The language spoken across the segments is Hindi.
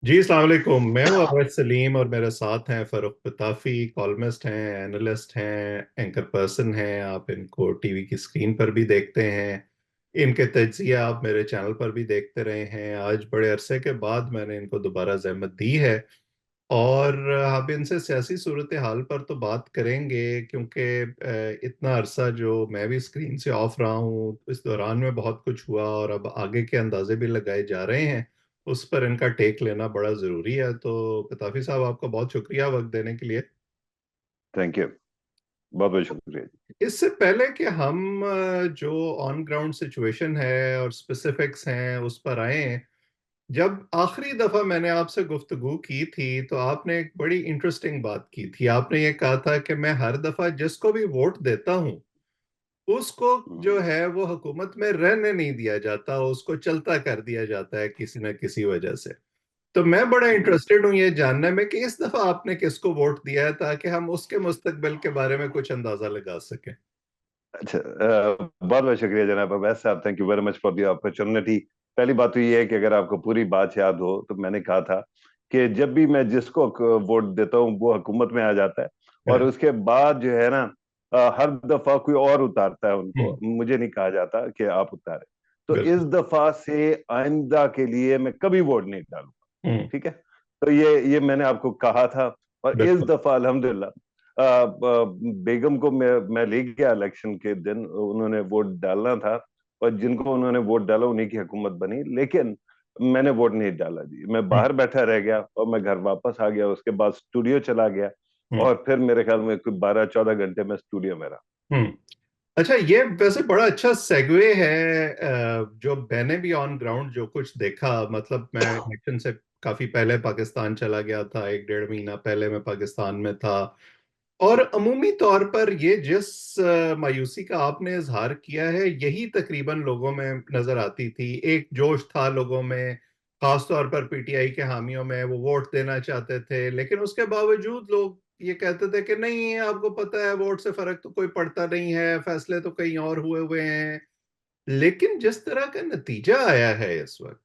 जी अस्सलाम वालेकुम। मैं हूँ अवैध सलीम और मेरे साथ हैं फरुख पताफी। कॉलमिस्ट हैं, एनालिस्ट हैं, एंकर पर्सन हैं। आप इनको टीवी की स्क्रीन पर भी देखते हैं। इनके तजिया आप मेरे चैनल पर भी देखते रहे हैं। आज बड़े अरसे के बाद मैंने इनको दोबारा जहमत दी है और आप इनसे सियासी सूरत हाल पर तो बात करेंगे, क्योंकि इतना अरसा जो मैं भी स्क्रीन से ऑफ रहा हूँ, इस दौरान में बहुत कुछ हुआ और अब आगे के अंदाजे भी लगाए जा रहे हैं। उस पर इनका टेक लेना बड़ा ज़रूरी है। तो कताफी साहब, आपका बहुत शुक्रिया वक्त देने के लिए। Thank you. बहुत बहुत शुक्रिया जी। इससे पहले कि हम जो ऑन ग्राउंड सिचुएशन है और स्पेसिफिक्स हैं उस पर आए, जब आखिरी दफा मैंने आपसे गुफ्तगू की थी तो आपने एक बड़ी इंटरेस्टिंग बात की थी। आपने ये कहा था कि मैं हर दफा जिसको भी वोट देता हूं उसको जो हम्म, है वो हुकूमत में रहने नहीं दिया जाता, उसको चलता कर दिया जाता है किसी न किसी वजह से। तो मैं बड़ा हम्म। इंटरेस्टेड हूं ये जानने में कि इस दफा आपने किसको वोट दिया है, ताकि हम उसके मुस्तकबिल के बारे में कुछ अंदाजा लगा सकें। अच्छा, बहुत बहुत शुक्रिया जनाब अवैध साहब। Thank you very much for the opportunity. पहली बात तो ये है कि अगर आपको पूरी बात याद हो तो मैंने कहा था कि जब भी मैं जिसको वोट देता हूँ वो हुकूमत में आ जाता है, और हाँ। उसके बाद जो है ना, हर दफा कोई और उतारता है उनको। हम्म। मुझे नहीं कहा जाता कि आप उतारे। तो इस बिल्कुल। दफा से आइंदा के लिए मैं कभी वोट नहीं डालूंगा। हम्म। ठीक है। तो ये मैंने आपको कहा था। और इस बिल्कुल। दफा अल्हम्दुलिल्लाह बेगम को मैं ले गया इलेक्शन के दिन। उन्होंने वोट डालना था और जिनको उन्होंने वोट डाला उन्हीं की हुकूमत बनी, लेकिन मैंने वोट नहीं डाला जी। मैं हम्म। बाहर बैठा रह गया और मैं घर वापस आ गया, उसके बाद स्टूडियो चला गया। हम्म। और फिर मेरे ख्याल में कोई 12-14 घंटे में स्टूडियो में रहा। हम्म। अच्छा, ये वैसे बड़ा अच्छा सेगवे है। जो मैंने भी ऑन ग्राउंड जो कुछ देखा, मतलब मैं इलेक्शन से काफी पहले पाकिस्तान चला गया था, एक डेढ़ महीना पहले मैं पाकिस्तान में था। और अमूमी तौर पर ये जिस मायूसी का आपने इजहार किया है, यही तकरीबन लोगों में नजर आती थी। एक जोश था लोगों में, खास तौर पर पीटीआई के हामियों में। वो वोट देना चाहते थे, लेकिन उसके बावजूद लोग ये कहते थे कि नहीं, आपको पता है वोट से फर्क तो कोई पड़ता नहीं है, फैसले तो कहीं और हुए हुए हैं। लेकिन जिस तरह का नतीजा आया है इस वक्त,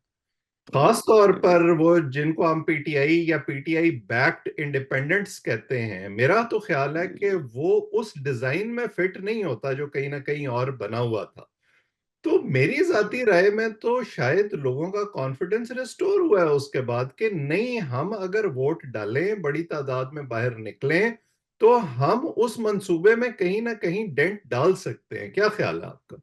जी खास तौर जी पर वो जिनको हम पीटीआई या पीटीआई बैक्ड इंडिपेंडेंट्स कहते हैं, मेरा तो ख्याल है जी कि वो उस डिजाइन में फिट नहीं होता जो कहीं ना कहीं और बना हुआ था। तो मेरी जी। जाती राय में तो शायद लोगों का कॉन्फिडेंस रिस्टोर हुआ है उसके बाद, कि नहीं, हम अगर वोट डालें, बड़ी तादाद में बाहर निकलें, तो हम उस मंसूबे में कहीं ना कहीं डेंट डाल सकते हैं। क्या ख्याल है आपका?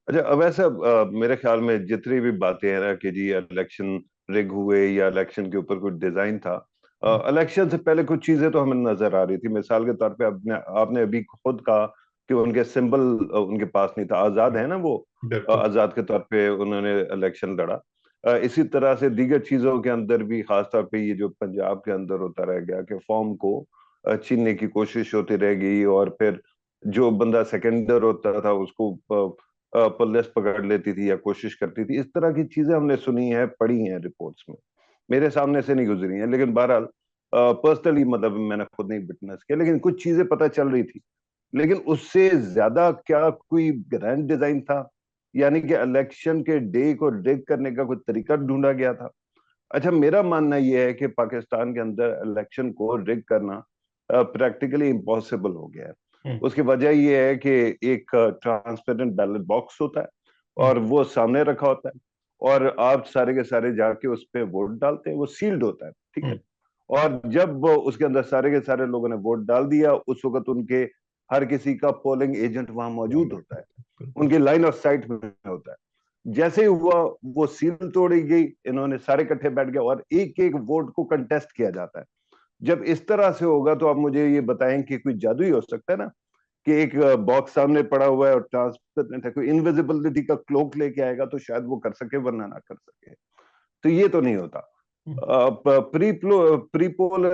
अच्छा, अब ऐसा मेरे ख्याल में जितनी भी बातें हैं ना कि जी इलेक्शन रिग हुए या इलेक्शन के ऊपर कुछ डिजाइन था, इलेक्शन से पहले कुछ चीजें तो हमें नजर आ रही थी। मिसाल के तौर पे आपने आपने अभी खुद कहा कि उनके सिंबल उनके पास नहीं था। आजाद है ना वो, बिल्कुल। आजाद के तौर पे उन्होंने इलेक्शन लड़ा। इसी तरह से दीगर चीजों के अंदर भी, खास तौर पे ये जो पंजाब के अंदर होता रह गया कि फॉर्म को छीनने की कोशिश होती रह गई, और फिर जो बंदा सेकेंडर होता था उसको पुलिस पकड़ लेती थी या कोशिश करती थी। इस तरह की चीजें हमने सुनी है, पढ़ी हैं रिपोर्ट्स में। मेरे सामने से नहीं गुजरी हैं, लेकिन बहरहाल पर्सनली मतलब मैंने खुद नहीं विटनेस किया, लेकिन कुछ चीजें पता चल रही थी। लेकिन उससे ज्यादा क्या कोई ग्रैंड डिजाइन था? यानी कि इलेक्शन के डे को रिग करने का कोई तरीका ढूंढा गया था? अच्छा, मेरा मानना यह है कि पाकिस्तान के अंदर इलेक्शन को रिग करना प्रैक्टिकली इम्पॉसिबल हो गया है। हम्म। उसकी वजह यह है कि एक ट्रांसपेरेंट बैलेट बॉक्स होता है हम्म। और वो सामने रखा होता है, और आप सारे के सारे जाके उस पर वोट डालते हैं। वो सील्ड होता है, ठीक है। हम्म। और जब वो उसके अंदर सारे के सारे लोगों ने वोट डाल दिया, उस वक्त उनके हर किसी का पोलिंग एजेंट वहां वहाँ मौजूद होता है, बैठे। बिल्कुल। उनकी लाइन ऑफ साइट में होता है। जैसे ही हुआ वो सील तोड़ी गई, इन्होंने सारे इकट्ठे बैठ गए और एक एक वोट को कंटेस्ट किया जाता है। जब इस तरह से होगा तो आप मुझे ये बताएं कि कोई जादू ही हो सकता है ना, कि एक बॉक्स सामने पड़ा हुआ है और ट्रांसपेरेंट है, कोई इनविजिबिलिटी का क्लोक लेके आएगा तो शायद वो कर सके, वरना ना कर सके। तो ये तो नहीं होता। हम्म। प्री प्री पोल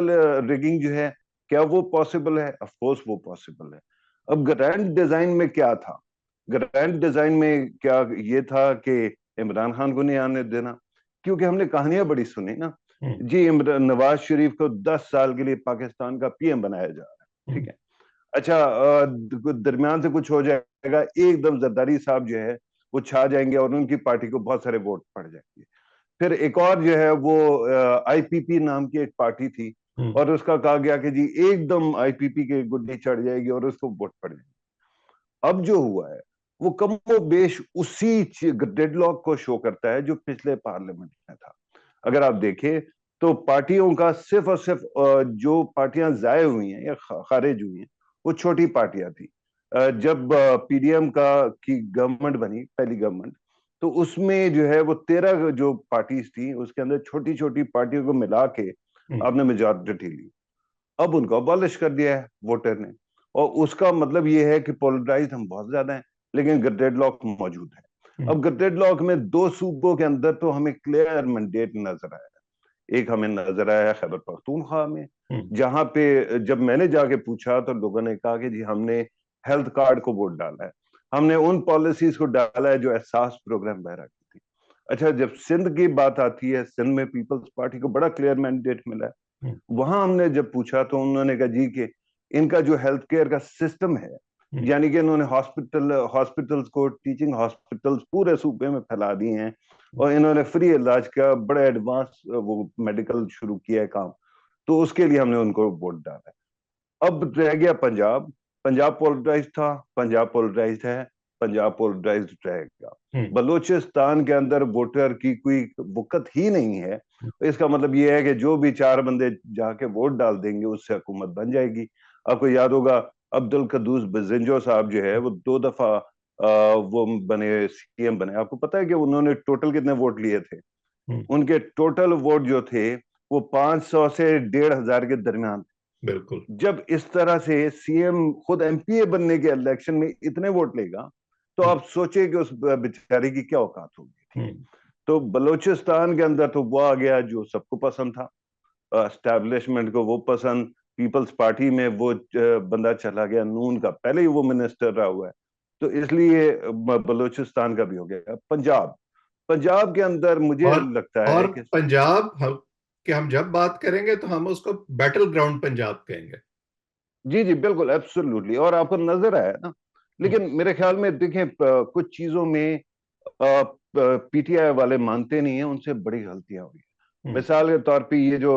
रिगिंग जो है, क्या वो पॉसिबल है? ऑफ कोर्स वो पॉसिबल है। अब ग्रैंड डिजाइन में क्या था? ग्रैंड डिजाइन में क्या ये था कि इमरान खान को नहीं आने देना? क्योंकि हमने कहानियां बड़ी सुनी ना हम्म। जी। इमरान नवाज शरीफ को 10 साल के लिए पाकिस्तान का पीएम बनाया जा रहा है, ठीक हम्म। है। अच्छा, दरमियान से कुछ हो जाएगा, एकदम जरदारी साहब जो है वो छा जाएंगे और उनकी पार्टी को बहुत सारे वोट पड़ जाएंगे। फिर एक और जो है वो आईपीपी नाम की एक पार्टी थी, हम्म। और उसका कहा गया कि जी एकदम आईपीपी के गुड्डी चढ़ जाएगी और उसको वोट पड़ जाएगी। अब जो हुआ है वो कमोबेश उसी डेडलॉक को शो करता है जो पिछले पार्लियामेंट में था। अगर आप देखें तो पार्टियों का सिर्फ और सिर्फ जो पार्टियां जाये हुई हैं या खारिज हुई हैं वो छोटी पार्टियां थी। जब पीडीएम का की गवर्नमेंट बनी, पहली गवर्नमेंट, तो उसमें जो है वो 13 जो पार्टीज थी उसके अंदर छोटी छोटी पार्टियों को मिला के हम्म। आपने मेजॉरिटी ली। अब उनको अबॉलिश कर दिया है वोटर ने, और उसका मतलब ये है कि पोलराइज हम बहुत ज्यादा हैं लेकिन डेडलॉक मौजूद है। हम्म। अब डेडलॉक में दो सूबों के अंदर तो हमें क्लियर मैंडेट नजर आया। एक हमें नजर आया खैबर पख्तूनख्वा में, हम्म। जहां पे जब मैंने जाके पूछा तो लोगों ने कहा कि जी हमने हेल्थ कार्ड को वोट डाला है, हमने उन पॉलिसीज को डाला है जो एहसास प्रोग्राम वगैरह की थी। अच्छा, जब सिंध की बात आती है, सिंध में पीपल्स पार्टी को बड़ा क्लियर मैंडेट मिला है। हम्म। वहां हमने जब पूछा तो उन्होंने कहा जी कि इनका जो हेल्थ केयर का सिस्टम है, हम्म। यानी कि इन्होंने हॉस्पिटल्स को, टीचिंग हॉस्पिटल्स पूरे सूबे में फैला दिए हैं, और इन्होंने फ्री इलाज का बड़ा एडवांस वो मेडिकल शुरू किया है काम। तो उसके लिए हमने उनको वोट डाला है। अब रह गया पंजाब। पंजाब पोलराइज था, पंजाब पोलराइज है, पंजाब पोलराइज रहेगा। हम्म। बलूचिस्तान के अंदर वोटर की कोई बुकत ही नहीं है। इसका मतलब ये है कि जो भी चार बंदे जाके वोट डाल देंगे उससे हुकूमत बन जाएगी। आपको याद होगा अब्दुल कद्दूस बेजेंजो साहब जो है वो 2 दफा वो बने, सीएम बने। आपको पता है कि उन्होंने टोटल कितने वोट लिए थे? हम्म। उनके टोटल वोट जो थे वो 500 से 1,500 के दरमियान। बिल्कुल। जब इस तरह से सीएम खुद एमपीए बनने के इलेक्शन में इतने वोट लेगा तो हम्म। आप सोचिए कि उस बेचारे की क्या औकात होगी। ठीक है, हम्म। तो बलूचिस्तान के अंदर तो वो आ गया जो सबको पसंद था, एस्टैब्लिशमेंट को वो पसंद। पीपल्स पार्टी में वो बंदा चला गया, नून का पहले ही वो मिनिस्टर रहा हुआ है, तो इसलिए बलूचिस्तान का भी हो गया। पंजाब, पंजाब के अंदर मुझे और लगता है और कि पंजाब हम कि हम जब बात करेंगे तो हम उसको बैटल ग्राउंड पंजाब कहेंगे। जी जी बिल्कुल एब्सोल्युटली, और आपको नजर आया ना। हम्म। लेकिन मेरे ख्याल में देखें कुछ चीजों में पीटीआई वाले मानते नहीं है, उनसे बड़ी गलतियां हुई। हम्म। मिसाल के तौर पे ये जो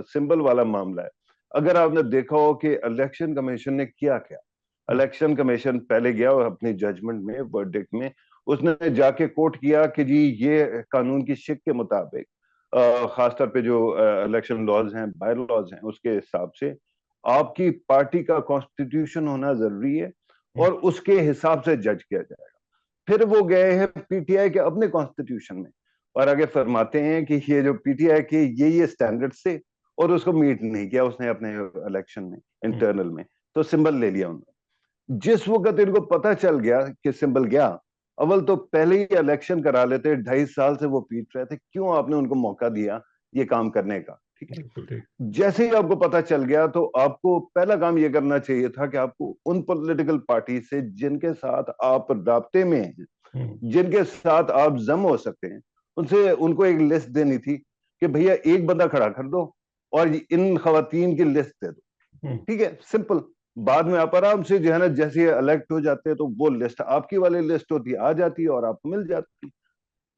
सिंबल वाला मामला है, अगर आपने देखा हो कि इलेक्शन कमीशन ने किया क्या। हम्म। इलेक्शन कमीशन पहले गया और अपनी जजमेंट में, वर्डिक्ट में, उसने जाके कोर्ट किया कि जी ये कानून की शिक के मुताबिक, खासतौर पे जो इलेक्शन लॉज हैं, बाय लॉज हैं, उसके हिसाब से आपकी पार्टी का कॉन्स्टिट्यूशन होना जरूरी है हम्म। और उसके हिसाब से जज किया जाएगा। फिर वो गए हैं पीटीआई के अपने कॉन्स्टिट्यूशन में और आगे फरमाते हैं कि ये जो पीटीआई के ये स्टैंडर्ड से, और उसको मीट नहीं किया उसने अपने इलेक्शन में, हम्म। इंटरनल में, तो सिंबल ले लिया उन्होंने। जिस वक्त इनको पता चल गया कि सिंबल गया, अव्वल तो पहले ही इलेक्शन करा लेते, 2.5 साल से वो पीट रहे थे, क्यों आपने उनको मौका दिया ये काम करने का? ठीक है, बिल्कुल ठीक। जैसे ही आपको पता चल गया तो आपको पहला काम ये करना चाहिए था कि आपको उन पॉलिटिकल पार्टी से जिनके साथ आप राब्ते में हैं, हम्म। जिनके साथ आप जम हो सकते हैं, उनसे उनको एक लिस्ट देनी थी कि भैया एक बंदा खड़ा कर दो और इन खवातीन की लिस्ट दे दो। हम्म। ठीक है, सिंपल। बाद में आप आराम से जो है ना, जैसे इलेक्ट हो जाते हैं तो वो लिस्ट आपकी वाली लिस्ट होती आ जाती है और आपको मिल जाती है।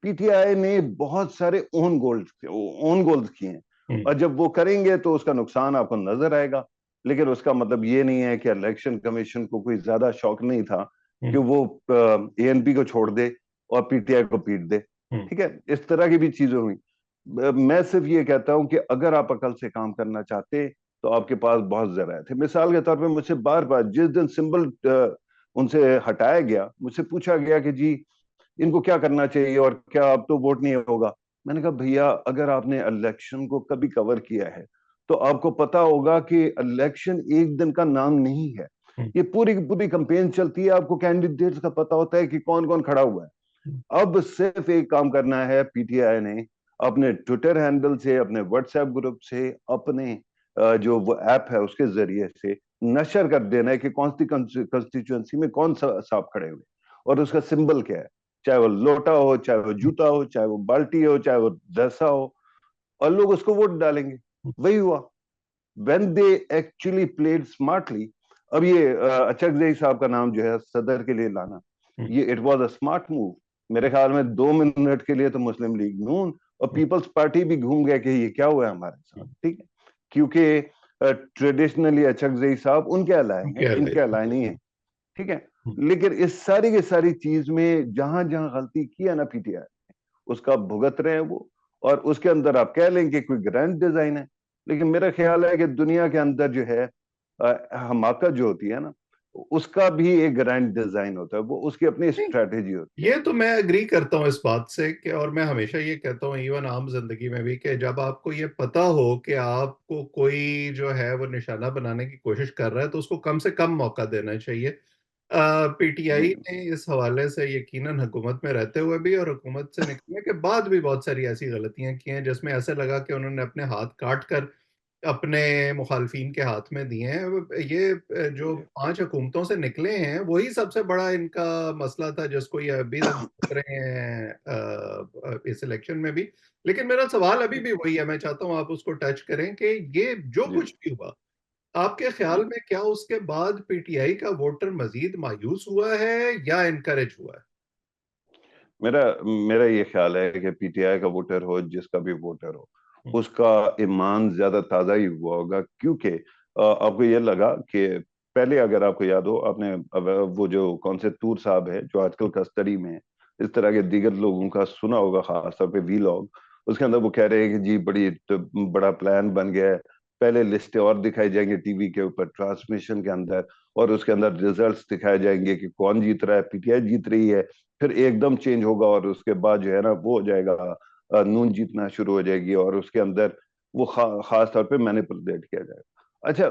पीटीआई ने बहुत सारे ओन गोल्स किए हैं, हम्म। और जब वो करेंगे तो उसका नुकसान आपको नजर आएगा। लेकिन उसका मतलब ये नहीं है कि इलेक्शन कमीशन को कोई ज्यादा शौक नहीं था कि हम्म। वो एएनपी को छोड़ दे और पीटीआई को पीट दे। हम्म। ठीक है, इस तरह की भी चीजें हुई। मैं सिर्फ ये कहता हूं कि अगर आप अकल से काम करना चाहते तो आपके पास बहुत जरा थे। मिसाल के तौर पे मुझसे बार बार जिस दिन सिंबल उनसे हटाया गया, मुझसे पूछा गया कि जी इनको क्या करना चाहिए और क्या अब तो वोट नहीं होगा। मैंने कहा भैया अगर आपने इलेक्शन को कभी कवर किया है तो आपको पता होगा कि इलेक्शन एक दिन का नाम नहीं है। हम्म। ये पूरी की पूरी कंपेन चलती है, आपको कैंडिडेट्स का पता होता है कि कौन कौन खड़ा हुआ है। हम्म। अब सिर्फ एक काम करना है पीटीआई ने, अपने ट्विटर हैंडल से, अपने व्हाट्सएप ग्रुप से, अपने जो वो ऐप है उसके जरिए से नशर कर देना है कि कौन सी कंस्टिट्यूंसी में कौन सा साहब खड़े हुए और उसका सिंबल क्या है। चाहे वो लोटा हो, चाहे वो जूता हो, चाहे वो बाल्टी हो, चाहे वो दसा हो, और लोग उसको वोट डालेंगे। वही हुआ when they actually played smartly। अब ये अचक जई साहब का नाम जो है सदर के लिए लाना, हम्म। ये it was a smart move. मेरे ख्याल में 2 मिनट के लिए तो मुस्लिम लीग नून और पीपल्स पार्टी भी घूम गया कि ये क्या हुआ है हमारे साथ, ठीक है, क्योंकि ट्रेडिशनली अचकजई साहब उनके अलाए हैं, क्या इनके अलाए नहीं है, ठीक है। लेकिन इस सारी की सारी चीज में जहां जहां गलती की है ना पीटीआई, उसका भुगत रहे हैं वो। और उसके अंदर आप कह लें कि कोई ग्रैंड डिजाइन है, लेकिन मेरा ख्याल है कि दुनिया के अंदर जो है हमाकत जो होती है ना, उसका भी एक ग्रैंड डिजाइन होता है, वो उसकी अपनी स्ट्रेटेजी होती है। ये तो मैं अग्री करता हूँ इस बात से कि, और मैं हमेशा ये कहता हूँ इवन आम जिंदगी में भी, कि जब आपको ये पता हो कि आपको कोई जो है वो निशाना बनाने की कोशिश कर रहा है तो उसको कम से कम मौका देना चाहिए। जी पीटीआई ने इस हवाले से यकीनन हुकूमत में रहते हुए भी और हुकूमत से निकलने के बाद भी बहुत सारी ऐसी गलतियां की हैं जिसमें ऐसे लगा कि उन्होंने अपने हाथ काट कर अपने मुखालफिन के हाथ में दिए हैं। ये जो जी 5 हुकूमतों से निकले हैं वही सबसे बड़ा इनका मसला था, जिसको ये अभी तक भुगत रहे हैं इस इलेक्शन में भी। लेकिन मेरा सवाल अभी भी वही है, मैं चाहता हूँ आप उसको टच करें कि ये जो जी कुछ भी हुआ, आपके ख्याल जी। में क्या उसके बाद पीटीआई का वोटर मजीद मायूस हुआ है या इनकरेज हुआ है? मेरा मेरा ये ख्याल है कि पीटीआई का वोटर हो, जिसका भी वोटर हो, हम्म, उसका ईमान ज्यादा ताजा ही हुआ होगा, क्योंकि आपको ये लगा कि पहले, अगर आपको याद हो, आपने वो जो कौन से तूर साहब है जो आजकल कस्टडी में है, इस तरह के दीगर लोगों का सुना होगा, खासतौर पे वीलॉग। उसके अंदर वो कह रहे हैं कि जी बड़ा प्लान बन गया है, पहले लिस्टें और दिखाई जाएंगी टीवी के ऊपर ट्रांसमिशन के अंदर, और उसके अंदर रिजल्ट्स दिखाए जाएंगे कि कौन जीत रहा है, पीटीआई जीत रही है, फिर एकदम चेंज होगा और उसके बाद जो है ना वो हो जाएगा, नून जीतना शुरू हो जाएगी, और उसके अंदर वो खास तौर पे मैनिपुलेट किया जाएगा। अच्छा,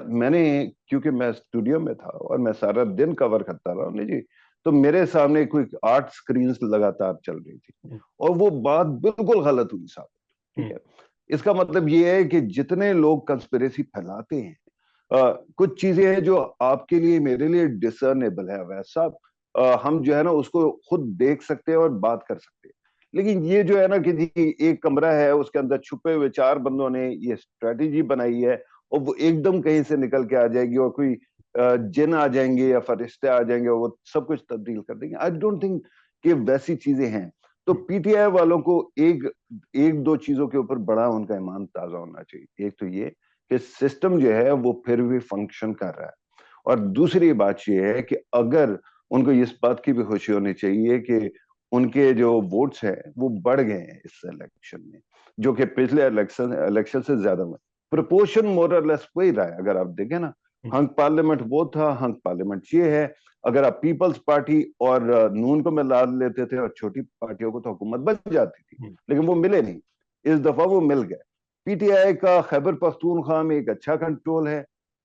क्योंकि मैं स्टूडियो में था और मैं सारा दिन कवर करता रहा नहीं जी, तो मेरे सामने कोई 8 स्क्रीन लगातार चल रही थी, हम्म, और वो बात बिल्कुल गलत हुई साहब, ठीक हम्म, है। इसका मतलब ये है कि जितने लोग कंस्पिरेसी फैलाते हैं, कुछ चीजें हैं जो आपके लिए मेरे लिए डिसर्नेबल है वैसा, हम जो है ना उसको खुद देख सकते हैं और बात कर सकते हैं। लेकिन ये जो है ना कि जी एक कमरा है, उसके अंदर छुपे हुए 4 बंदों ने ये स्ट्रेटेजी बनाई है, और वो एकदम कहीं से निकल के आ जाएगी, और कोई जिन आ जाएंगे या फरिश्ते आ जाएंगे और वो सब कुछ तब्दील कर देंगे। आई डोंट थिंक कि वैसी चीजें हैं। तो पीटीआई वालों को एक एक दो चीजों के ऊपर बड़ा उनका ईमान ताजा होना चाहिए। एक तो ये कि सिस्टम जो है वो फिर भी फंक्शन कर रहा है, और दूसरी बात ये है कि अगर उनको इस बात की भी खुशी होनी चाहिए कि उनके जो वोट्स हैं वो बढ़ गए हैं इस इलेक्शन में, जो कि पिछले इलेक्शन इलेक्शन से ज्यादा में प्रोपोर्शन मोर और लेस वही रहा है। अगर आप देखें ना, हम्म, हंग पार्लियामेंट वो था, हंग पार्लियामेंट ये है। अगर आप पीपल्स पार्टी और नून को मिला लेते थे और छोटी पार्टियों को, तो हुकूमत बन जाती थी, हम्म, लेकिन वो मिले नहीं। इस दफा वो मिल गए। पीटीआई का खैबर पख्तूनख्वा में एक अच्छा कंट्रोल है।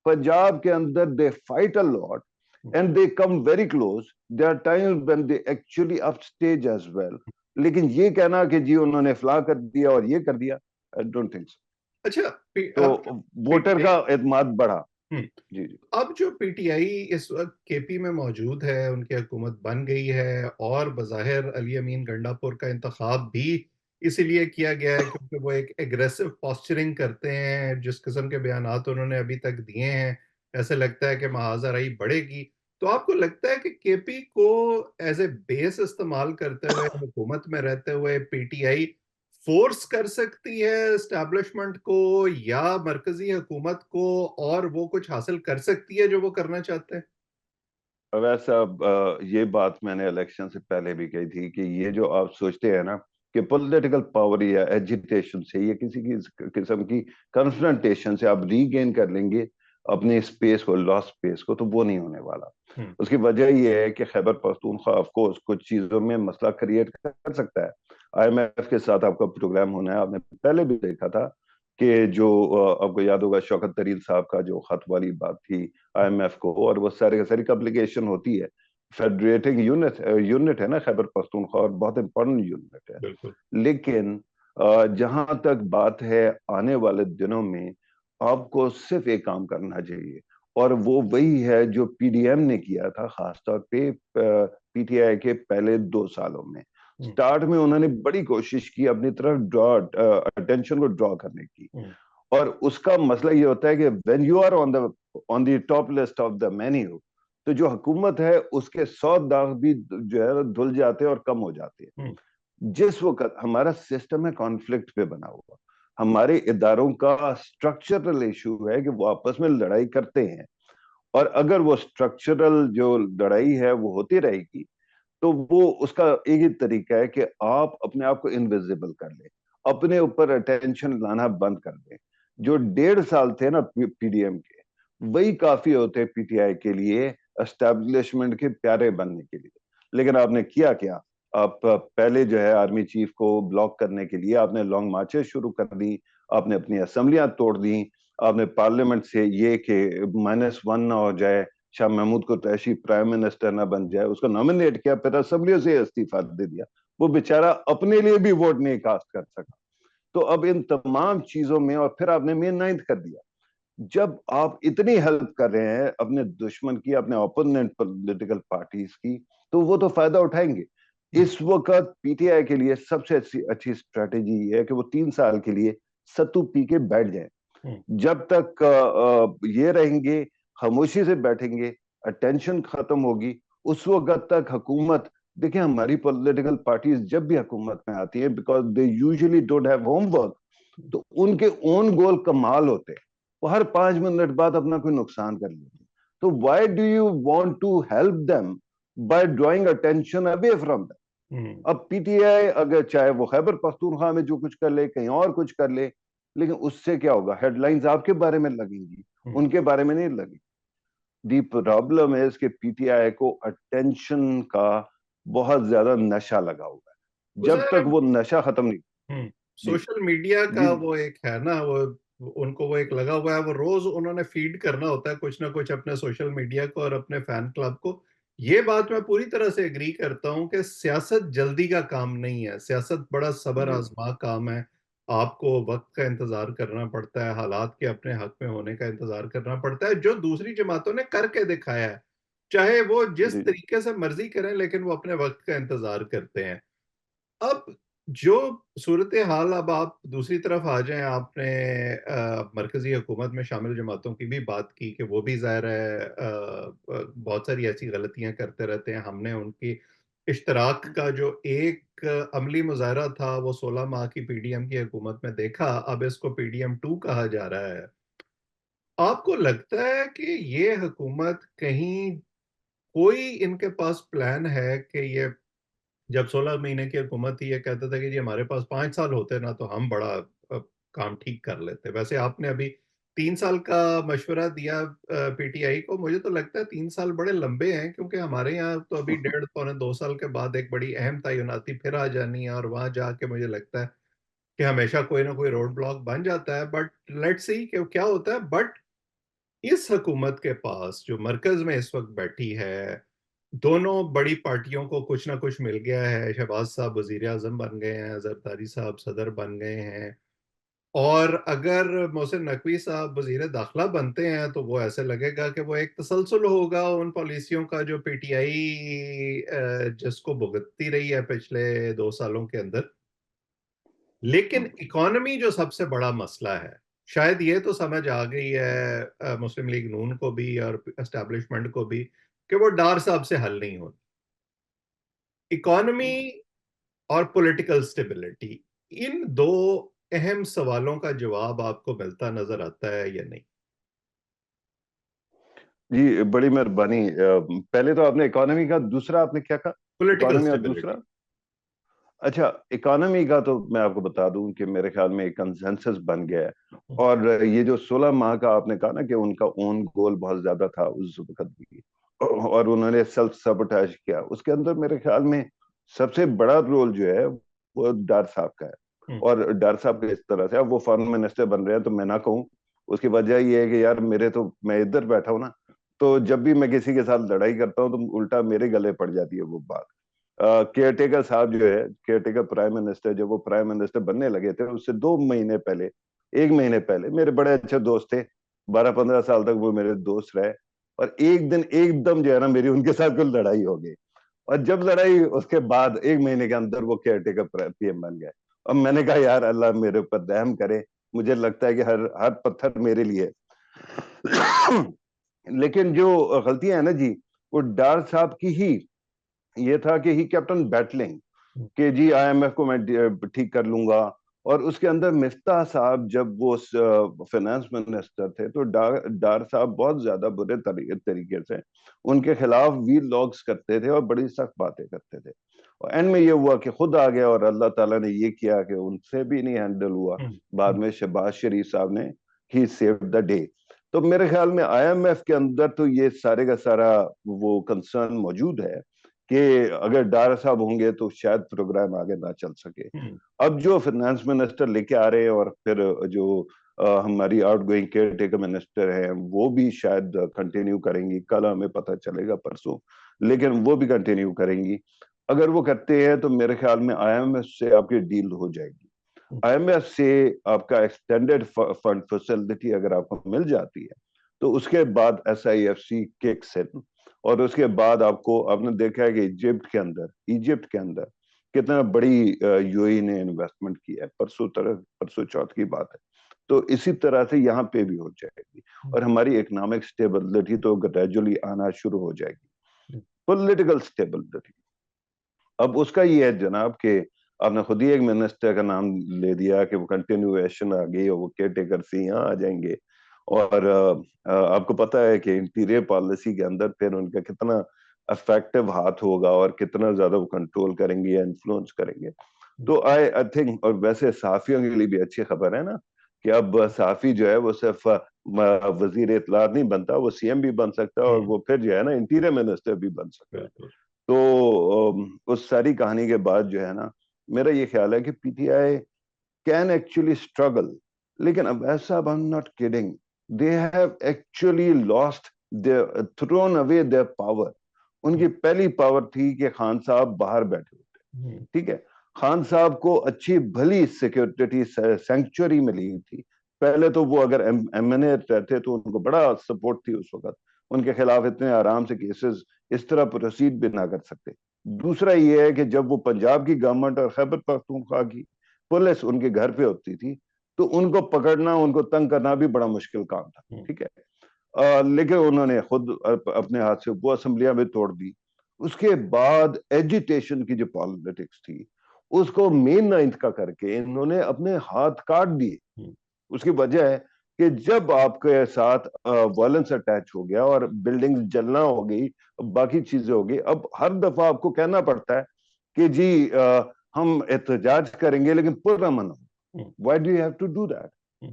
पंजाब के अंदर they fight a lot and they come very close. There are times when they actually upstage as well. लेकिन ये कहना कि जी उन्होंने फला कर दिया और ये कर दिया, आई डोंट थिंक सो। अच्छा। तो अब वोटर पीटीआई, का एतमाद बढ़ा। जी जी अब जो पीटीआई इस वक्त केपी में मौजूद है, उनकी हुकूमत बन गई है, और बज़ाहिर अली अमीन गंडापुर का इंतखाब भी इसीलिए किया गया है क्योंकि वो एक एग्रेसिव पॉस्चरिंग करते हैं। जिस किस्म के बयानात उन्होंने अभी तक दिए हैं, ऐसे लगता है कि महाजराई बढ़ेगी। तो आपको लगता है कि केपी को एज ए बेस इस्तेमाल करते हुए, हुकूमत में रहते हुए, पीटीआई फोर्स कर सकती है एस्टैब्लिशमेंट को या मरकजी हुकूमत को, और वो कुछ हासिल कर सकती है जो वो करना चाहते हैं? वैसा ये बात मैंने इलेक्शन से पहले भी कही थी कि ये जो आप सोचते हैं ना कि पॉलिटिकल पावर या एजिटेशन से या किसी की किस्म की कन्फ्रंटेशन से आप रीगेन कर लेंगे अपने स्पेस को, लॉस्ट स्पेस को, तो वो नहीं होने वाला। हम्म, उसकी वजह ये है कि खैबर पख्तूनख्वा ऑफ कोर्स कुछ चीजों में मसला क्रिएट कर सकता है। आईएमएफ के साथ आपका प्रोग्राम होना है, आपने पहले भी देखा था कि जो आपको याद होगा शौकत तरीन साहब का जो खत वाली बात थी आईएमएफ को, और वो सारी सारी कम्प्लिकेशन होती है। फेडरेटिंग यूनिट यूनिट है ना खैबर पख्तूनख्वा, और बहुत इंपॉर्टेंट यूनिट है। बिल्कुल। लेकिन जहां तक बात है, आने वाले दिनों में आपको सिर्फ एक काम करना चाहिए, और वो वही है जो पीडीएम ने किया था, खासतौर पे पीटीआई के पहले 2 सालों में। हम्म, स्टार्ट में उन्होंने बड़ी कोशिश की अपनी तरफ ड्रॉ अटेंशन को ड्रॉ करने की, हम्म, और उसका मसला ये होता है कि when you are on the top list of the menu, तो जो हुकूमत है उसके 100 दाग भी जो है धुल जाते हैं और कम हो जाते हैं। जिस वक्त हमारा सिस्टम है कॉन्फ्लिक्ट पे बना हुआ, हमारे इदारों का स्ट्रक्चरल इशू है कि वो आपस में लड़ाई करते हैं, और अगर वो स्ट्रक्चरल जो लड़ाई है वो होती रहेगी, तो वो उसका एक ही तरीका है कि आप अपने आप को इनविजिबल कर लें, अपने ऊपर अटेंशन लाना बंद कर दें। जो 1.5 साल थे ना पीडीएम के, वही काफी होते पीटीआई के लिए एस्टेब्लिशमेंट के प्यारे बनने के लिए। लेकिन आपने किया क्या? आप पहले जो है आर्मी चीफ को ब्लॉक करने के लिए आपने लॉन्ग मार्चेस शुरू कर दी, आपने अपनी असेंबलियां तोड़ दी, आपने पार्लियामेंट से ये कि -1 ना हो जाए, शाह महमूद को तैशी प्राइम मिनिस्टर ना बन जाए, उसको नॉमिनेट किया, फिर असेंबलियों से इस्तीफा दे दिया। वो बेचारा अपने लिए भी वोट नहीं कास्ट कर सका। तो अब इन तमाम चीजों में, और फिर आपने मे 9 कर दिया। जब आप इतनी हेल्प कर रहे हैं अपने दुश्मन की, अपने ओपोनेंट पॉलिटिकल पार्टीज की, तो वो तो फायदा उठाएंगे। इस वक्त पीटीआई के लिए सबसे अच्छी अच्छी स्ट्रेटेजी ये है कि वो 3 साल के लिए सत्तू पी के बैठ जाए। जब तक ये रहेंगे, खामोशी से बैठेंगे, अटेंशन खत्म होगी, उस वक्त तक हुकूमत, देखिए हमारी पॉलिटिकल पार्टीज जब भी हुकूमत में आती है, because they usually don't have homework, तो उनके ओन गोल कमाल होते हैं। वो हर 5 मिनट बाद अपना कोई नुकसान कर लेते हैं। तो why do you want to help them by drawing attention away from them? अब पीटीआई अगर चाहे वो खैबर पख्तूनख्वा में जो कुछ कर ले, कहीं और कुछ कर ले, लेकिन उससे क्या होगा? हेडलाइंस आपके बारे में लगेंगी, उनके बारे में नहीं लगेगी। दी प्रॉब्लम है कि पीटीआई को अटेंशन का बहुत ज्यादा नशा लगा हुआ है। जब तक वो नशा खत्म नहीं। जी सोशल मीडिया जी का वो एक है ना, वो उनको वो एक लगा हुआ है, वो रोज उन्होंने फीड करना होता है कुछ ना कुछ अपने सोशल मीडिया को और अपने फैन क्लब को। ये बात मैं पूरी तरह से एग्री करता हूं कि सियासत जल्दी का काम नहीं है, सियासत बड़ा सब्र जी आजमा काम है। आपको वक्त का इंतजार करना पड़ता है, हालात के अपने हक में होने का इंतजार करना पड़ता है, जो दूसरी जमातों ने करके दिखाया है। चाहे वो जिस जी जी तरीके से मर्जी करें, लेकिन वो अपने वक्त का इंतजार करते हैं। अब जो सूरत हाल, अब आप दूसरी तरफ आ जाएं, आपने मरकजी हुकूमत में शामिल जमातों की भी बात की कि वो भी ज़ाहिर है बहुत सारी ऐसी गलतियां करते रहते हैं। हमने उनकी इश्तराक का जो एक अमली मुजाहरा था वो 16 माह की पीडीएम की हुकूमत में देखा, अब इसको पीडीएम 2 कहा जा रहा है। आपको लगता है कि ये हुकूमत कहीं, कोई इनके पास प्लान है कि ये, जब 16 महीने की हुकूमत थी, ये कहता था कि जी हमारे पास 5 साल होते ना तो हम बड़ा काम ठीक कर लेते। वैसे आपने अभी 3 साल का मशवरा दिया पीटीआई को, मुझे तो लगता है 3 साल बड़े लंबे हैं, क्योंकि हमारे यहाँ तो अभी 1.5 पौने 2 साल के बाद एक बड़ी अहम तयनाती फिर आ जानी है, और वहां जाके मुझे लगता है कि हमेशा कोई ना कोई रोड ब्लॉक बन जाता है। बट लेट्स सी कि क्या होता है। बट इस हुकूमत के पास जो मरकज में इस वक्त बैठी है, दोनों बड़ी पार्टियों को कुछ ना कुछ मिल गया है। शहबाज साहब वजीर आजम बन गए हैं, जरदारी साहब सदर बन गए हैं, और अगर मोहसिन नकवी साहब वजीर दाखिला बनते हैं तो वो ऐसे लगेगा कि वो एक तसलसल होगा उन पॉलिसियों का जो पीटीआई जिसको भुगतती रही है पिछले 2 सालों के अंदर। लेकिन इकोनॉमी जो सबसे बड़ा मसला है, शायद ये तो समझ आ गई है मुस्लिम लीग नून को भी और एस्टेब्लिशमेंट को भी, कि वो डार साहब से हल नहीं होती। इकोनॉमी और पॉलिटिकल स्टेबिलिटी, इन दो अहम सवालों का जवाब आपको मिलता नजर आता है या नहीं? जी, बड़ी मेहरबानी। पहले तो आपने इकोनॉमी का, दूसरा आपने क्या कहा? पॉलिटिकल इकोनॉमी और स्टेबिलिटी। दूसरा? अच्छा, इकोनॉमी का तो मैं आपको बता दूं कि मेरे ख्याल में एक कंसेंसस बन गया है। और ये जो 16 माह का आपने कहा ना कि उनका ओन गोल बहुत ज्यादा था उस वक्त भी, और उन्होंने सेल्फ सबोटाज किया, उसके अंदर मेरे ख्याल में सबसे बड़ा रोल जो है वो डार साहब का है। और डार साहब के इस तरह से, अब वो फॉरेन मिनिस्टर बन रहे हैं तो मैं ना कहूँ, उसकी वजह ये है कि यार मेरे तो, मैं इधर बैठा हूं ना, तो जब भी मैं किसी के साथ लड़ाई करता हूँ तो उल्टा मेरे गले पड़ जाती है वो बात। केयरटेकर साहब जो है, केयरटेकर प्राइम मिनिस्टर, जब वो प्राइम मिनिस्टर बनने लगे थे उससे 2 महीने पहले, 1 महीने पहले, मेरे बड़े अच्छे दोस्त थे, 12-15 साल तक वो मेरे दोस्त रहे। और एक दिन एकदम जो है ना मेरी उनके साथ कोई लड़ाई हो गई, और जब लड़ाई, उसके बाद 1 महीने के अंदर वो केयरटेकर पीएम बन गए। और मैंने कहा यार अल्लाह मेरे ऊपर रहम करे, मुझे लगता है कि हर हर पत्थर मेरे लिए। लेकिन जो गलतियां है ना जी, वो डार साहब की ही ये था कि ही केप्ट ऑन बैटलिंग कि जी IMF को मैं ठीक कर लूंगा। और उसके अंदर मिफ्ता साहब जब वो फाइनेंस मिनिस्टर थे तो डार साहब बहुत ज्यादा बुरे तरीके से उनके खिलाफ वील लॉग्स करते थे और बड़ी सख्त बातें करते थे। और एंड में ये हुआ कि खुद आ गया और अल्लाह ताला ने ये किया कि उनसे भी नहीं हैंडल हुआ। बाद में शहबाज शरीफ साहब ने ही सेव्ड द डे। तो मेरे ख्याल में IMF के अंदर तो ये सारे का सारा वो कंसर्न मौजूद है कि अगर डार साहब होंगे तो शायद प्रोग्राम आगे ना चल सके। अब जो फाइनेंस मिनिस्टर लेके आ रहे हैं और फिर जो हमारी आउटगोइंग केयर टेकर मिनिस्टर है वो भी शायद कंटिन्यू करेंगी, कल हमें पता चलेगा परसों, लेकिन वो भी कंटिन्यू करेंगी। अगर वो करते हैं तो मेरे ख्याल में IMF से आपकी डील हो जाएगी। IMF से आपका एक्सटेंडेड फंड फैसिलिटी अगर आपको मिल जाती है तो उसके बाद SIFC किक्स इन। और उसके बाद आपको आपने देखा है कि इजिप्ट के अंदर कितना बड़ी UAE ने इन्वेस्टमेंट किया है, परसों चौथ की बात है। तो इसी तरह से यहाँ पे भी हो जाएगी और हमारी इकोनॉमिक स्टेबिलिटी तो ग्रेजुअली आना शुरू हो जाएगी। पॉलिटिकल स्टेबिलिटी अब उसका ये है जनाब कि आपने खुद ही एक मिनिस्टर का नाम ले दिया कि वो कंटिन्यूएशन आ गई और वो केयर टेकर से यहाँ आ जाएंगे। और आपको पता है कि इंटीरियर पॉलिसी के अंदर फिर उनका कितना इफेक्टिव हाथ होगा और कितना ज्यादा वो कंट्रोल करेंगे या इन्फ्लुएंस करेंगे। तो आई थिंक, और वैसे सहाफियों के लिए भी अच्छी खबर है ना कि अब सहाफी जो है वो सिर्फ वजीर इत्तलात नहीं बनता, वो CM भी बन सकता है और वो फिर जो है ना इंटीरियर मिनिस्टर भी बन सकता है। तो उस सारी कहानी के बाद जो है ना मेरा ये ख्याल है कि PTI कैन एक्चुअली स्ट्रगल। लेकिन अब ऐसा, I am not kidding, they have actually lost their, thrown away their power. उनकी पहली पावर थी कि खान साहब बाहर बैठे होते, ठीक है। खान साहब को अच्छी भली सिक्योरिटी सेंचुरी मिली थी। पहले तो वो अगर MNA रहते तो उनको बड़ा सपोर्ट थी उस वक्त, उनके खिलाफ इतने आराम से केसेस इस तरह प्रोसीड भी ना कर सकते। दूसरा ये है कि जब वो पंजाब की गवर्नमेंट और खैबर पख्तूनख्वा की पुलिस उनके घर पे होती थी तो उनको पकड़ना, उनको तंग करना भी बड़ा मुश्किल काम था, ठीक है। लेकिन उन्होंने खुद अपने हाथ से वो असेंबलियां भी तोड़ दी। उसके बाद एजिटेशन की जो पॉलिटिक्स थी उसको मेन नाइन्थ का करके इन्होंने अपने हाथ काट दिए। उसकी वजह है कि जब आपके साथ वायलेंस अटैच हो गया और बिल्डिंग जलना हो गई, बाकी चीजें हो गई, अब हर दफा आपको कहना पड़ता है कि जी हम एहतजाज करेंगे लेकिन पुरअमन हो। Why do you have to do that?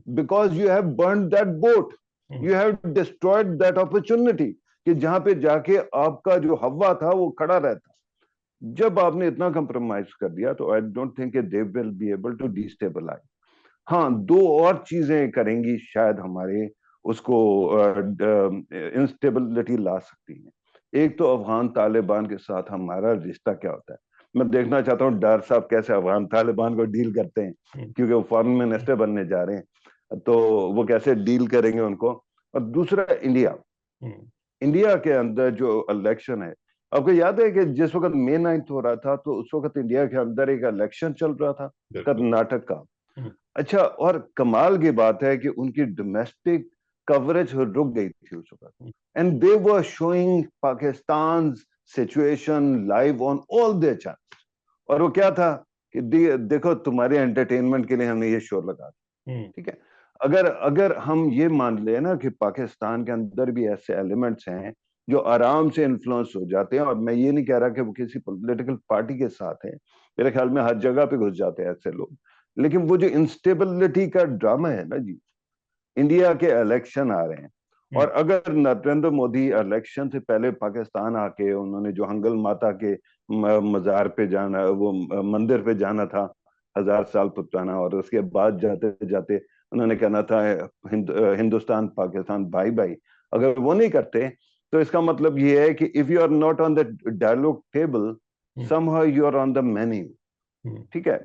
Because you have burn that boat, you have destroyed that opportunity कि जहां पे जाके आपका जो हवा था वो खड़ा रहता। जब आपने इतना कंप्रोमाइज कर दिया तो I don't think they will be able to destabilise. हाँ, दो और चीजें करेंगी शायद हमारे उसको इंस्टेबिलिटी ला सकती हैं। एक तो अफगान तालिबान के साथ हमारा रिश्ता क्या होता है। मैं देखना चाहता हूँ डार साहब कैसे अफगान तालिबान को डील करते हैं, क्योंकि वो फॉरेन मिनिस्टर बनने जा रहे हैं, तो वो कैसे डील करेंगे उनको। और दूसरा इंडिया, इंडिया के अंदर जो इलेक्शन है, आपको याद है कि जिस वक्त May 9 हो रहा था तो उस वक्त इंडिया के अंदर एक इलेक्शन चल रहा था कर्नाटक का। अच्छा, और कमाल की बात है कि उनकी डोमेस्टिक कवरेज रुक गई थी उस वक्त, and they were showing Pakistan situation live on all their channels. और वो क्या था कि देखो तुम्हारे एंटरटेनमेंट के लिए हमने ये शो लगा दिया, ठीक है। अगर अगर हम ये मान ले ना कि पाकिस्तान के अंदर भी ऐसे एलिमेंट्स हैं जो आराम से इन्फ्लुएंस हो जाते हैं, और मैं ये नहीं कह रहा कि वो किसी पॉलिटिकल पार्टी के साथ है, मेरे ख्याल में हर जगह पे घुस जाते हैं ऐसे लोग। लेकिन वो जो इंस्टेबिलिटी का ड्रामा है ना जी, इंडिया के इलेक्शन आ रहे हैं, और अगर नरेंद्र मोदी इलेक्शन से पहले पाकिस्तान आके उन्होंने जो हंगल माता के मजार पे जाना, वो मंदिर पे जाना था 1000 साल पुराना, और उसके बाद जाते जाते उन्होंने कहना था हिंदुस्तान पाकिस्तान भाई भाई, अगर वो नहीं करते तो इसका मतलब ये है कि if you are not on the dialogue table, somehow you are on the menu, ठीक है।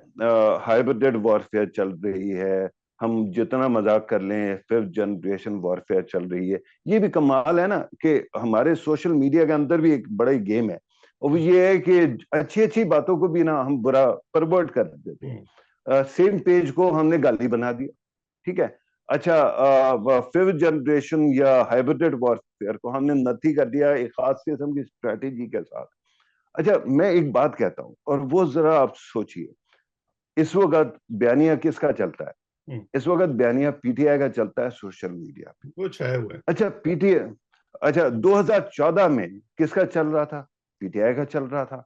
हाइब्रिड वॉरफेयर चल रही है, हम जितना मजाक कर लें, फिफ्थ जनरेशन वॉरफेयर चल रही है। ये भी कमाल है ना कि हमारे सोशल मीडिया के अंदर भी एक बड़ा गेम है, और वो ये है कि अच्छी अच्छी बातों को भी ना हम बुरा परवर्ट कर देते हैं। सेम पेज को हमने गाली बना दिया, ठीक है। अच्छा, फिफ्थ जनरेशन या हाइब्रिड वॉरफेयर को हमने नथी कर दिया एक खास किस्म की स्ट्रेटेजी के साथ। अच्छा, मैं एक बात कहता हूं और वो जरा आप सोचिए, इस वक्त बयानिया किसका चलता है? हम्म, इस वक्त बयानिया पीटीआई का चलता है सोशल मीडिया पे। वो छाए हुए हैं। अच्छा पीटीआई, अच्छा 2014 में किसका चल रहा था? पीटीआई का चल रहा था,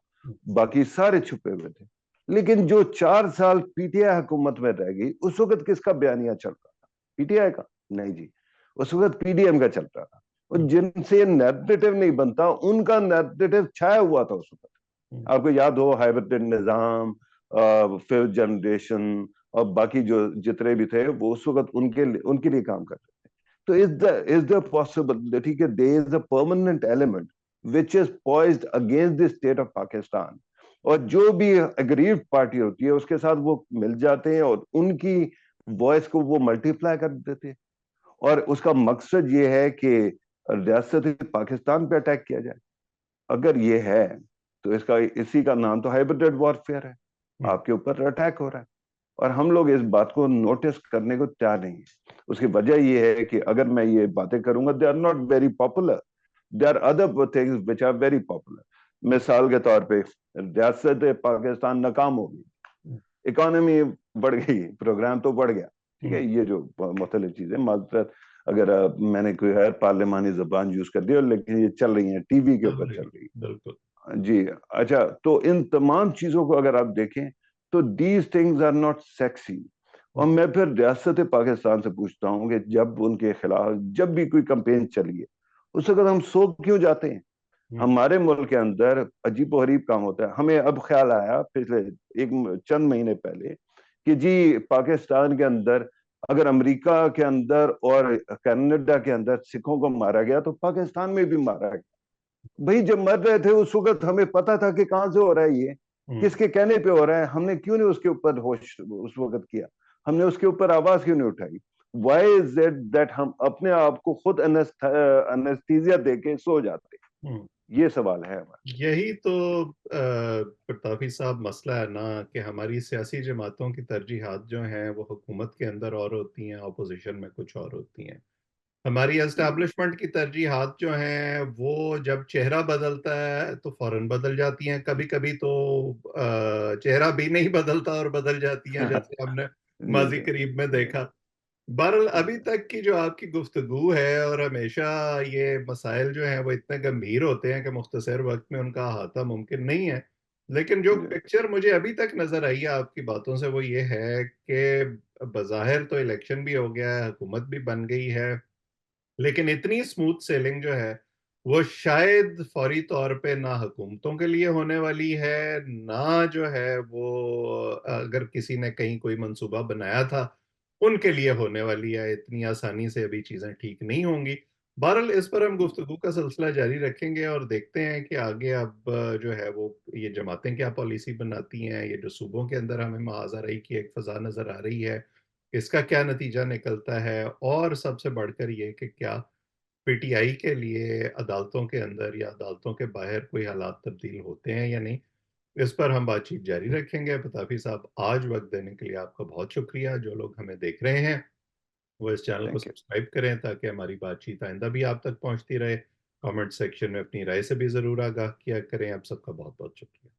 बाकी सारे छुपे हुए थे। लेकिन जो 4 साल पीटीआई हुकूमत में रह गई, उस वक्त किसका बयानिया चल रहा था? पीटीआई का? नहीं जी, उस वक्त पीडीएम का चल रहा था। और हम्म, जिनसे नैरेटिव नहीं बनता, उनका नैरेटिव छाया हुआ था उस वक्त। हम्म, आपको याद हो हाइब्रिड निजाम, फिफ्थ जनरेशन और बाकी जो जितने भी थे, वो उस वक्त उनके लिए काम कर रहे थे। तो is the possibility that there is a permanent element which is poised against the state of Pakistan, और जो भी अग्रीव पार्टी होती है उसके साथ वो मिल जाते हैं और उनकी वॉइस को वो मल्टीप्लाई कर देते हैं, और उसका मकसद ये है कि रियासत पाकिस्तान पे अटैक किया जाए। अगर ये है तो इसका इसी का नाम तो हाइब्रिड वॉरफेयर है। हम्म, आपके ऊपर अटैक हो रहा है और हम लोग इस बात को नोटिस करने को तैयार नहीं है। उसकी वजह यह है कि अगर मैं ये बातें करूंगा, they are not very popular, they are other things which are very popular. मिसाल के तौर पे रियासत पाकिस्तान नाकाम हो गई, हम्म, इकोनॉमी बढ़ गई, प्रोग्राम तो बढ़ गया, ठीक है, हम्म, ये जो मुख्तलिफ चीजें माजरत, अगर मैंने कोई है पार्लिमानी जबान यूज कर दी, लेकिन ये चल रही है, टीवी के चल ऊपर रही चल है, रही बिल्कुल। है जी। अच्छा, तो इन तमाम चीजों को अगर आप देखें तो these things are not sexy. और हम्म, मैं फिर रियासत पाकिस्तान से पूछता हूँ कि जब उनके खिलाफ जब भी कोई कंपेन चली है, उस वक्त हम सो क्यों जाते हैं? हम्म, हमारे मुल्क के अंदर अजीब गरीब काम होता है। हमें अब ख्याल आया पिछले एक चंद महीने पहले कि जी पाकिस्तान के अंदर, अगर अमेरिका के अंदर और कनाडा के अंदर सिखों को मारा गया तो पाकिस्तान में भी मारा गया। भाई जब मर रहे थे उस वक्त हमें पता था कि कहां से हो रहा है ये, हम्म। किसके कहने पे हो रहा है, हमने क्यों नहीं उसके ऊपर होश उस वक्त किया, हमने उसके ऊपर आवाज क्यों नहीं उठाई? वाई इज इट दैट हम अपने आप को खुद अनेस्थीसिया दे के सो जाते? हम्म। ये सवाल है हमारा। यही तो प्रतापी साहब मसला है ना, कि हमारी सियासी जमातों की तरजीहात जो हैं वो हुकूमत के अंदर और होती हैं, अपोजिशन में कुछ और होती हैं। हमारी जी एस्टैब्लिशमेंट की तरजीहात जो हैं वो जब चेहरा बदलता है तो फौरन बदल जाती हैं, कभी कभी तो चेहरा भी नहीं बदलता और बदल जाती हैं, जैसे हमने जी माजी जी करीब में जी देखा। बहरहाल अभी जी तक की जो आपकी गुफ्तगू है, और हमेशा ये मसाइल जो हैं वो इतने गंभीर होते हैं कि मुख्तसर वक्त में उनका अहाता मुमकिन नहीं है। लेकिन जो जी पिक्चर मुझे अभी तक नजर आई है आपकी बातों से वो ये है कि बज़ाहिर तो इलेक्शन भी हो गया है, हुकूमत भी बन गई है, लेकिन इतनी स्मूथ सेलिंग जो है वो शायद फौरी तौर पे ना हुकूमतों के लिए होने वाली है, ना जो है वो अगर किसी ने कहीं कोई मंसूबा बनाया था उनके लिए होने वाली है। इतनी आसानी से अभी चीजें ठीक नहीं होंगी। बहरहाल इस पर हम गुफ्तगू का सिलसिला जारी रखेंगे और देखते हैं कि आगे अब जो है वो ये जमातें क्या पॉलिसी बनाती हैं, ये जो सूबों के अंदर हमें महाजराई की एक फजा नजर आ रही है, इसका क्या नतीजा निकलता है, और सबसे बढ़कर ये कि क्या पीटीआई के लिए अदालतों के अंदर या अदालतों के बाहर कोई हालात तब्दील होते हैं या नहीं। इस पर हम बातचीत जारी रखेंगे। पताफी साहब, आज वक्त देने के लिए आपका बहुत शुक्रिया। जो लोग हमें देख रहे हैं वो इस चैनल को थैंक यू। सब्सक्राइब करें ताकि हमारी बातचीत आइंदा भी आप तक पहुंचती रहे। कमेंट सेक्शन में अपनी राय से भी ज़रूर आगाह किया करें। आप सबका बहुत बहुत शुक्रिया।